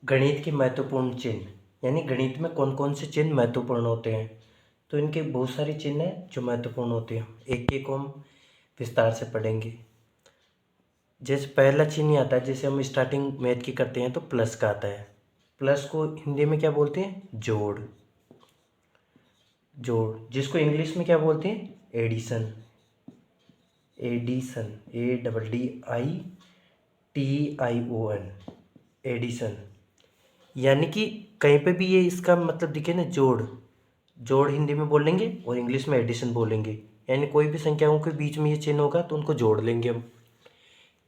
गणित के महत्वपूर्ण चिन्ह, यानी गणित में कौन कौन से चिन्ह महत्वपूर्ण होते हैं। तो इनके बहुत सारे चिन्ह हैं जो महत्वपूर्ण होते हैं, एक एक को हम विस्तार से पढ़ेंगे। जैसे पहला चिन्ह आता है, जैसे हम स्टार्टिंग मैथ की करते हैं तो प्लस का आता है। प्लस को हिंदी में क्या बोलते हैं? जोड़। जोड़, जिसको इंग्लिश में क्या बोलते हैं? एडिशन। Addition, ADDITION, addition. यानी कि कहीं पे भी ये इसका मतलब दिखे ना, जोड़। जोड़ हिंदी में बोलेंगे और इंग्लिश में एडिशन बोलेंगे, यानी कोई भी संख्याओं के बीच में ये चिन्ह होगा तो उनको जोड़ लेंगे हम।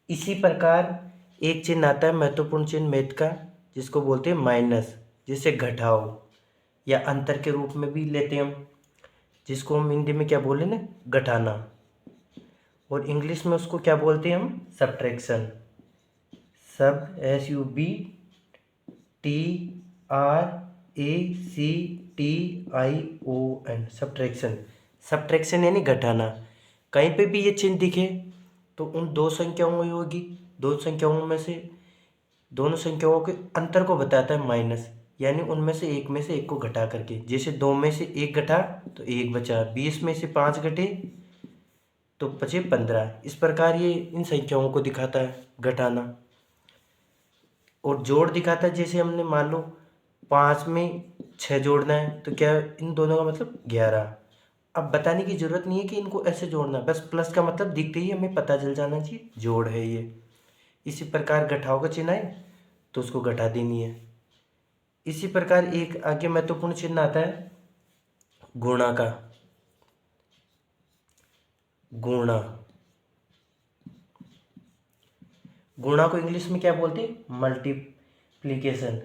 इसी प्रकार एक चिन्ह आता है महत्वपूर्ण चिन्ह मैथ का, जिसको बोलते हैं माइनस, जिसे घटाओ या अंतर के रूप में भी लेते हैं हम, जिसको हम हिंदी में क्या बोले ना, घटाना। और इंग्लिश में उसको क्या बोलते हैं हम? सब्ट्रैक्शन। SUBTRACTION, subtraction. सब्ट्रैक्शन यानी घटाना। कहीं पे भी ये चिन्ह दिखे तो उन दो संख्याओं में होगी, दो संख्याओं में से दोनों संख्याओं के अंतर को बताता है माइनस, यानी उनमें से एक को घटा करके। जैसे 2 में से 1 घटा तो 1 बचा, 20 में से 5 घटे तो बचे 15। इस प्रकार ये इन संख्याओं को दिखाता है, घटाना। और जोड़ दिखाता है, जैसे हमने मान लो 5 में 6 जोड़ना है तो क्या इन दोनों का मतलब 11। अब बताने की ज़रूरत नहीं है कि इनको ऐसे जोड़ना है, बस प्लस का मतलब दिखते ही हमें पता चल जाना चाहिए जोड़ है ये। इसी प्रकार घटाओ का चिन्ह है तो उसको घटा देनी है। इसी प्रकार एक आगे महत्वपूर्ण चिन्ह आता है गुणा का। गुणा, गुणा को इंग्लिश में क्या बोलते हैं? मल्टीप्लीकेशन।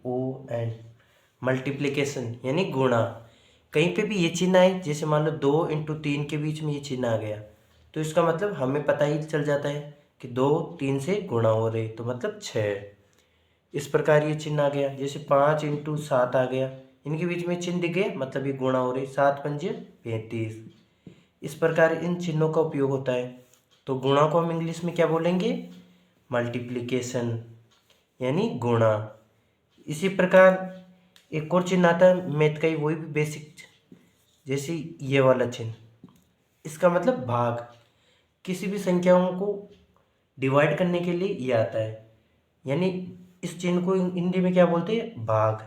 MULTIPLICATION, मल्टीप्लीकेशन यानी गुणा। कहीं पे भी ये चिन्ह आए, जैसे मान लो 2 × 3 के बीच में ये चिन्ह आ गया तो इसका मतलब हमें पता ही चल जाता है कि 2 3 से गुणा हो रहे, तो मतलब 6। इस प्रकार ये चिन्ह आ गया। जैसे 5 × 7 आ गया, इनके बीच में चिन्ह दिख गए मतलब ये गुणा हो रही, 7 पंजे 35। इस प्रकार इन चिन्हों का उपयोग होता है। तो गुणा को हम इंग्लिश में क्या बोलेंगे? मल्टीप्लिकेशन यानी गुणा। इसी प्रकार एक और चिन्ह आता है मैथ का ही, वही भी बेसिक, जैसे ये वाला चिन्ह, इसका मतलब भाग। किसी भी संख्याओं को डिवाइड करने के लिए ये आता है, यानी इस चिन्ह को हिंदी में क्या बोलते हैं? भाग।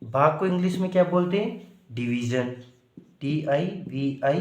भाग को इंग्लिश में क्या बोलते हैं? डिवीजन। DIVISI